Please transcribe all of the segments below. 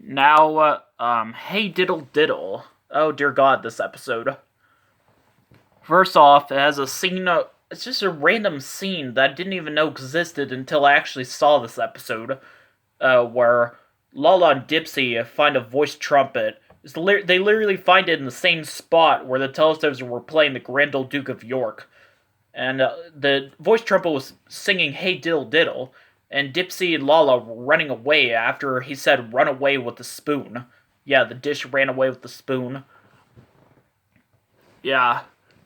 Now, hey Diddle Diddle. Oh dear God, this episode. First off, it has a scene, it's just a random scene that I didn't even know existed until I actually saw this episode, where Lala and Dipsy find a voice trumpet. They literally find it in the same spot where the Teletubbies were playing the Grand Old Duke of York. And the voice trumpet was singing Hey Diddle Diddle, and Dipsy and Lala were running away after he said run away with the spoon. Yeah, the dish ran away with the spoon. Yeah.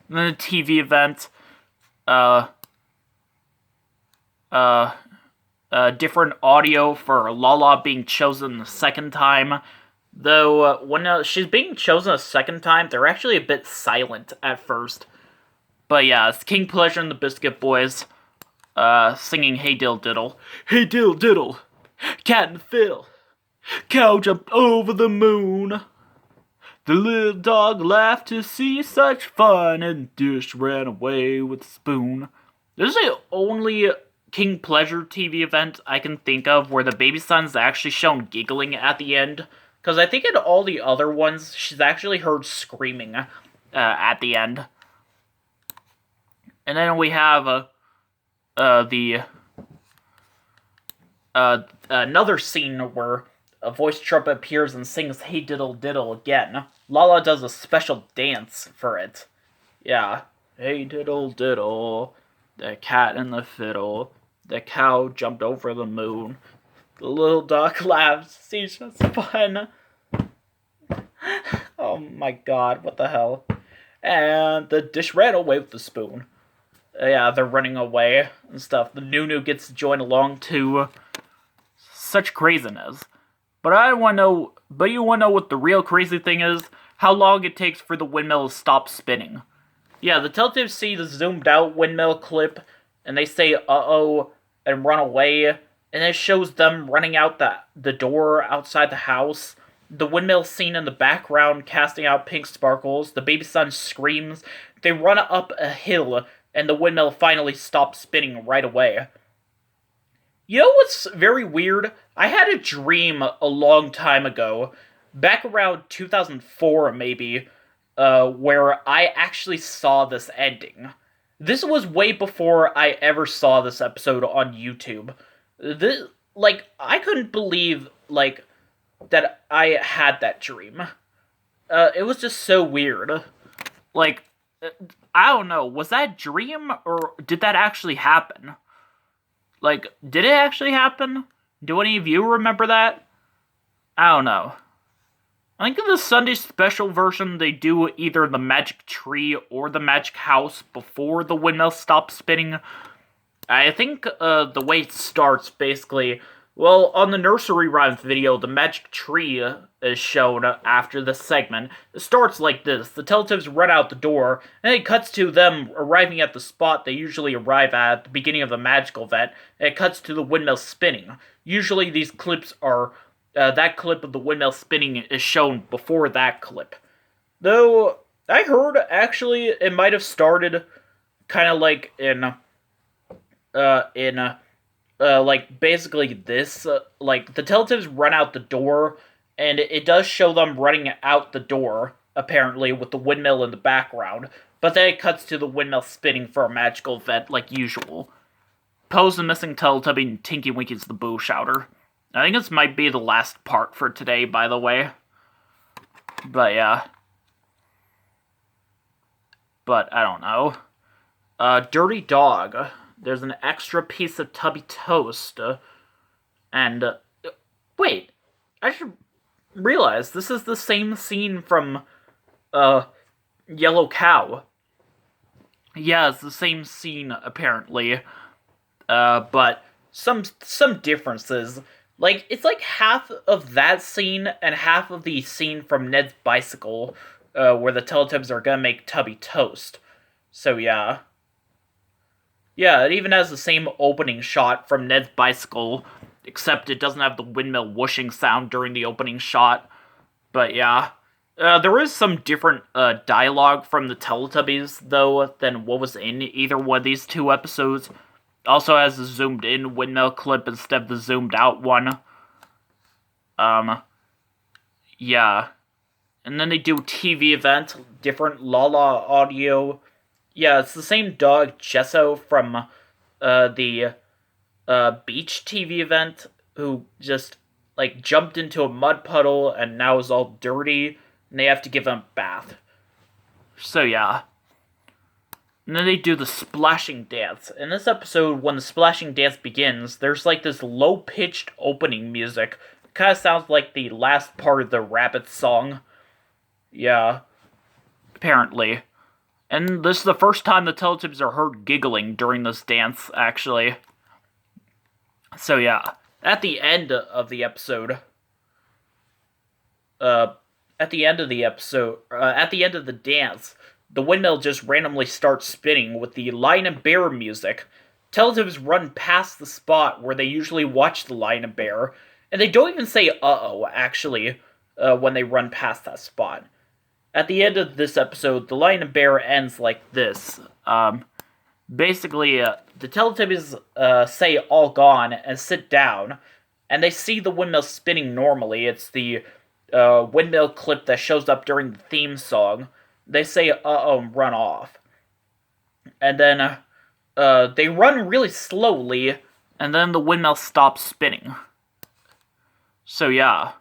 And then the TV event, different audio for Lala being chosen the second time. Though, when she's being chosen a second time, they're actually a bit silent at first. But yeah, it's King Pleasure and the Biscuit Boys, singing Hey Diddle Diddle. Hey Diddle Diddle, cat in the fiddle, cow jumped over the moon. The little dog laughed to see such fun, and dish ran away with the spoon. This is the only King Pleasure TV event I can think of where the baby son's actually shown giggling at the end. Because I think in all the other ones, she's actually heard screaming at the end. And then we have another scene where a voice trumpet appears and sings Hey Diddle Diddle again. Lala does a special dance for it. Yeah. Hey Diddle Diddle, the cat and the fiddle, the cow jumped over the moon. The little dog laughs, sees just fun. Oh my God, what the hell? And the dish ran away with the spoon. Yeah, they're running away and stuff. The Nunu gets to join along too. Such craziness. But you want to know what the real crazy thing is? How long it takes for the windmill to stop spinning. Yeah, the Teletubbies see the zoomed out windmill clip, and they say uh-oh, and run away, and it shows them running out the door outside the house. The windmill scene in the background casting out pink sparkles. The baby son screams. They run up a hill, and the windmill finally stops spinning right away. You know what's very weird? I had a dream a long time ago, back around 2004 maybe, where I actually saw this ending. This was way before I ever saw this episode on YouTube. I couldn't believe, that I had that dream. It was just so weird. I don't know, was that a dream, or did that actually happen? Did it actually happen? Do any of you remember that? I don't know. I think in the Sunday special version, they do either the magic tree or the magic house before the windmill stops spinning. I think the way it starts, basically, well, on the nursery rhymes video, the magic tree is shown after this segment. It starts like this. The Teletubbies run out the door, and it cuts to them arriving at the spot they usually arrive at the beginning of the magical event, and it cuts to the windmill spinning. Usually these clips are, that clip of the windmill spinning is shown before that clip. Though, I heard, actually, it might have started kind of like basically this, the Teletubbies run out the door, and it does show them running out the door, apparently, with the windmill in the background, but then it cuts to the windmill spinning for a magical event, like usual. Pose the missing Teletubby and Tinky Winky's the Boo Shouter. I think this might be the last part for today, by the way. But yeah. But, I don't know. Dirty Dog. There's an extra piece of Tubby toast, and, wait, I should realize this is the same scene from, Yellow Cow. Yeah, it's the same scene, apparently, but some differences. It's like half of that scene and half of the scene from Ned's bicycle, where the Teletubbies are gonna make Tubby toast. So, yeah. Yeah, it even has the same opening shot from Ned's bicycle, except it doesn't have the windmill whooshing sound during the opening shot. But yeah. There is some different dialogue from the Teletubbies, though, than what was in either one of these two episodes. Also has a zoomed in windmill clip instead of the zoomed out one. Yeah. And then they do TV event, different Lala audio. Yeah, it's the same dog, Gesso, from the beach TV event, who just, like, jumped into a mud puddle and now is all dirty, and they have to give him a bath. So, yeah. And then they do the splashing dance. In this episode, when the splashing dance begins, there's like this low-pitched opening music. It kind of sounds like the last part of the Rabbit song. Yeah. Apparently. And this is the first time the Teletubbies are heard giggling during this dance, actually. So yeah. At the end of the episode... at the end of the dance... The windmill just randomly starts spinning with the Lion and Bear music. Teletubbies run past the spot where they usually watch the Lion and Bear, and they don't even say uh-oh, actually, when they run past that spot. At the end of this episode, the Lion and Bear ends like this. Basically, the Teletubbies say all gone and sit down, and they see the windmill spinning normally. It's the windmill clip that shows up during the theme song. They say uh-oh and run off. And then they run really slowly, and then the windmill stops spinning. So yeah.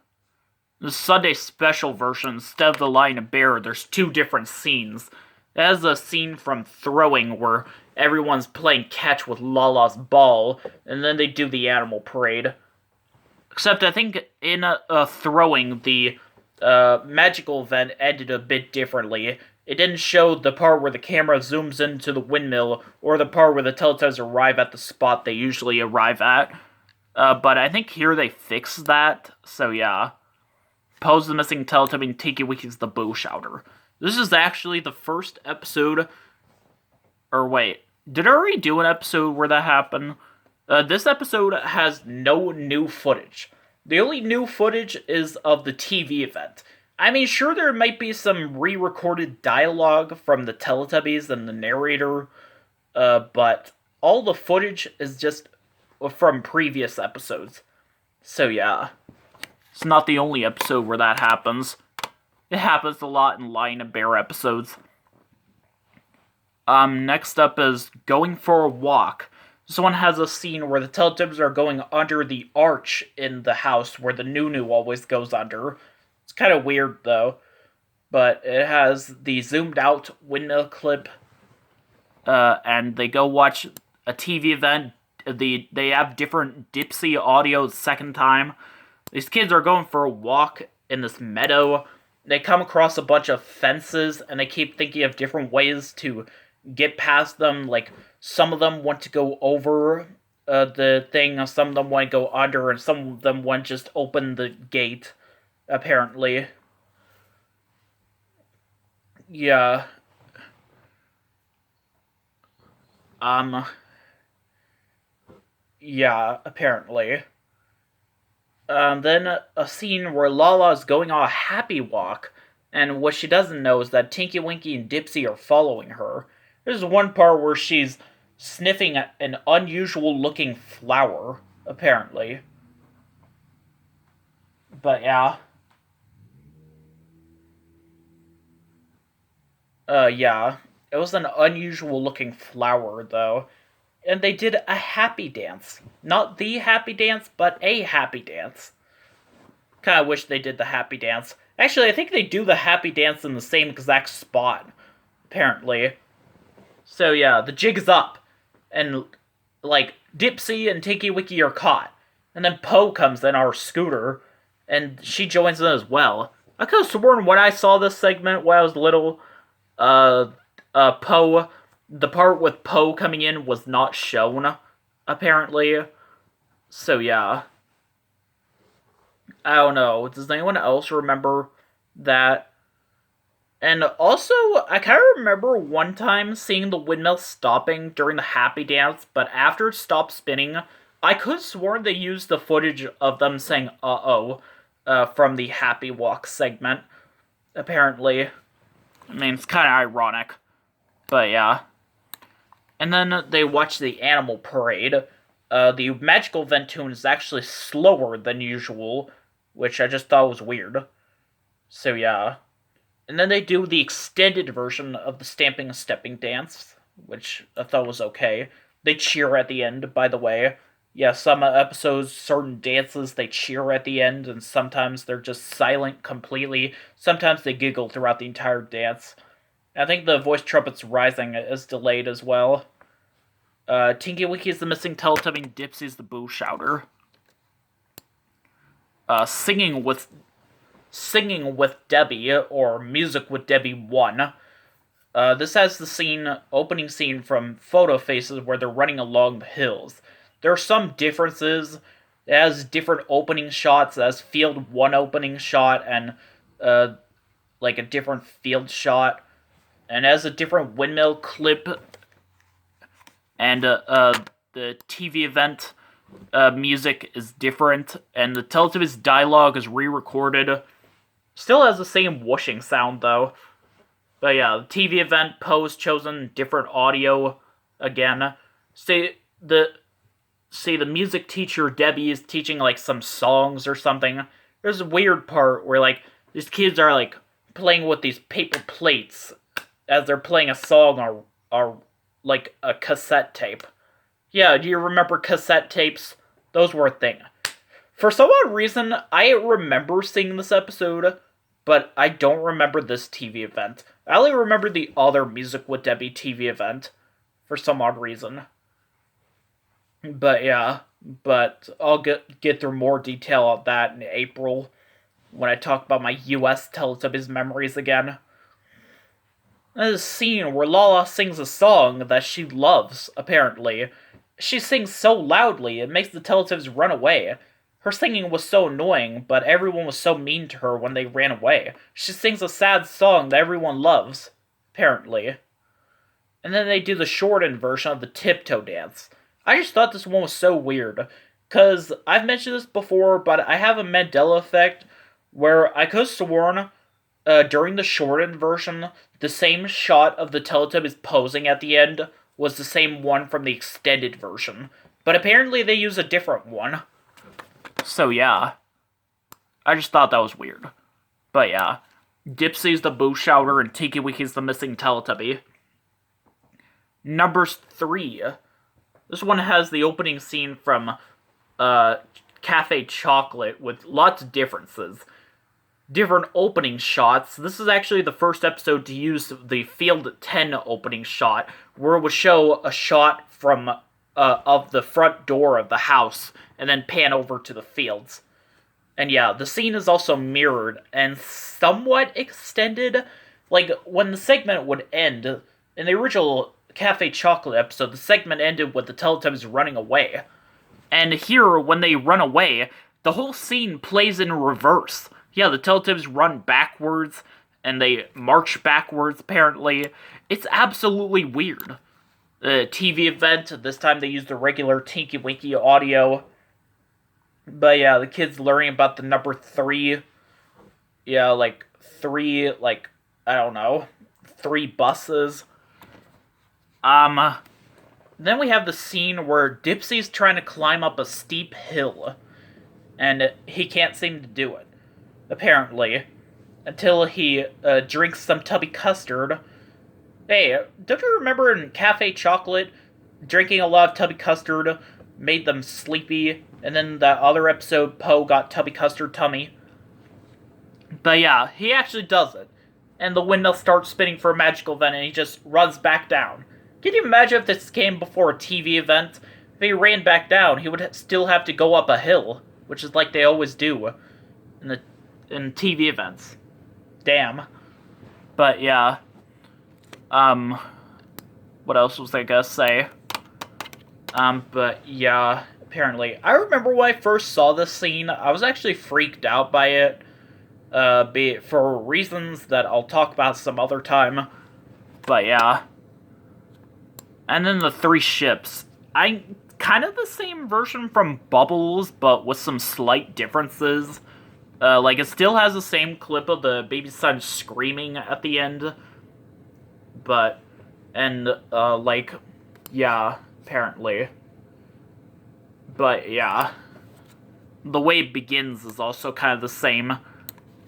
The Sunday special version, instead of the Lion and Bear, there's two different scenes. It has a scene from throwing where everyone's playing catch with Lala's ball, and then they do the animal parade. Except I think in throwing, the magical event ended a bit differently. It didn't show the part where the camera zooms into the windmill, or the part where the Teletubbies arrive at the spot they usually arrive at. But I think here they fixed that, so yeah. Pose the Missing Teletubby and Tinky Winky's The Boo Shouter. This is actually the first episode... Or wait, did I already do an episode where that happened? This episode has no new footage. The only new footage is of the TV event. I mean, sure, there might be some re-recorded dialogue from the Teletubbies and the narrator, but all the footage is just from previous episodes. So yeah. It's not the only episode where that happens. It happens a lot in Lion and Bear episodes. Next up is Going for a Walk. This one has a scene where the Teletubbies are going under the arch in the house where the Nunu always goes under. It's kind of weird, though. But it has the zoomed out windmill clip. And they go watch a TV event. They have different Dipsy audio the second time. These kids are going for a walk in this meadow. They come across a bunch of fences, and they keep thinking of different ways to get past them. Like, some of them want to go over the thing, some of them want to go under, and some of them want to just open the gate, apparently. Yeah. Yeah, apparently. Then a scene where Lala is going on a happy walk, and what she doesn't know is that Tinky Winky and Dipsy are following her. There's one part where she's sniffing an unusual-looking flower, apparently. But yeah. Yeah. It was an unusual-looking flower, though. And they did a happy dance. Not the happy dance, but a happy dance. Kinda wish they did the happy dance. Actually, I think they do the happy dance in the same exact spot, apparently. So yeah, the jig is up. And, like, Dipsy and Tinky Winky are caught. And then Poe comes in, our scooter, and she joins in as well. I could have sworn when I saw this segment when I was little, Poe... The part with Poe coming in was not shown, apparently. So, yeah. I don't know. Does anyone else remember that? And also, I kind of remember one time seeing the windmill stopping during the happy dance, but after it stopped spinning, I could have sworn they used the footage of them saying uh-oh from the happy walk segment, apparently. I mean, it's kind of ironic, but yeah. And then they watch the animal parade. The magical event tune is actually slower than usual, which I just thought was weird. So yeah. And then they do the extended version of the stamping and stepping dance, which I thought was okay. They cheer at the end, by the way. Yeah, some episodes, certain dances, they cheer at the end, and sometimes they're just silent completely. Sometimes they giggle throughout the entire dance. I think the voice trumpet's rising is delayed as well. Tinky Winky's the missing Teletubby, Dipsy's the boo shouter. Singing with Debbie, or Music with Debbie 1. This has the opening scene from Photo Faces where they're running along the hills. There are some differences. It has different opening shots. It has Field 1 opening shot and, like a different field shot. And it has a different Windmill clip. And, the TV event, music is different. And the Teletubbies dialogue is re-recorded. Still has the same whooshing sound, though. But yeah, the TV event pose chosen, different audio again. The music teacher, Debbie, is teaching, like, some songs or something. There's a weird part where, like, these kids are, like, playing with these paper plates as they're playing a song or like, a cassette tape. Yeah, do you remember cassette tapes? Those were a thing. For some odd reason, I remember seeing this episode, but I don't remember this TV event. I only remember the other Music with Debbie TV event, for some odd reason. But yeah, I'll get through more detail on that in April, when I talk about my US Teletubbies memories again. There's a scene where Lala sings a song that she loves, apparently. She sings so loudly, it makes the Teletubbies run away. Her singing was so annoying, but everyone was so mean to her when they ran away. She sings a sad song that everyone loves, apparently. And then they do the shortened version of the tiptoe dance. I just thought this one was so weird, because I've mentioned this before, but I have a Mandela effect where I could have sworn during the shortened version, the same shot of the Teletubbies posing at the end was the same one from the extended version. But apparently they use a different one. So yeah. I just thought that was weird. But yeah. Dipsy's the boo shouter and Tinky Winky's the missing Teletubby. Number 3. This one has the opening scene from Cafe Chocolate with lots of differences. Different opening shots. This is actually the first episode to use the Field 10 opening shot, where it would show a shot from of the front door of the house, and then pan over to the fields. And yeah, the scene is also mirrored and somewhat extended. Like, when the segment would end, in the original Cafe Chocolate episode, the segment ended with the Teletubbies running away. And here, when they run away, the whole scene plays in reverse. Yeah, the Teletubbies run backwards, and they march backwards, apparently. It's absolutely weird. The TV event, this time they used the regular Tinky Winky audio. But yeah, the kids learning about the number 3. Yeah, like, 3, like, I don't know, 3 buses. Then we have the scene where Dipsy's trying to climb up a steep hill, and he can't seem to do it. Apparently, until he drinks some tubby custard. Hey, don't you remember in Cafe Chocolate, drinking a lot of tubby custard made them sleepy, and then that other episode, Poe got tubby custard tummy? But yeah, he actually does it, and the windmill starts spinning for a magical event, and he just runs back down. Can you imagine if this came before a TV event? If he ran back down, he would still have to go up a hill, which is like they always do in TV events. Damn. But yeah. What else was I gonna say? But yeah, apparently. I remember when I first saw this scene, I was actually freaked out by it. For reasons that I'll talk about some other time. But yeah. And then the 3 ships. Kind of the same version from Bubbles, but with some slight differences. Like, it still has the same clip of the baby son screaming at the end. Like, yeah, apparently. But, yeah. The way it begins is also kind of the same.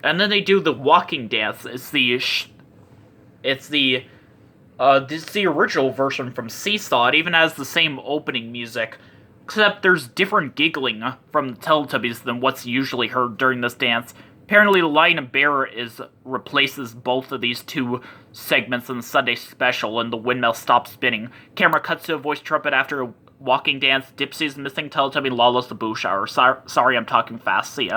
And then they do the walking dance. It's the original version from Seesaw. It even has the same opening music, except there's different giggling from the Teletubbies than what's usually heard during this dance. Apparently, the Lion and Bear replaces both of these two segments in the Sunday special, and the windmill stops spinning. Camera cuts to a voice trumpet after a walking dance. Dipsy's missing Teletubby, Lala's the boo shower. Sorry, I'm talking fast. See ya.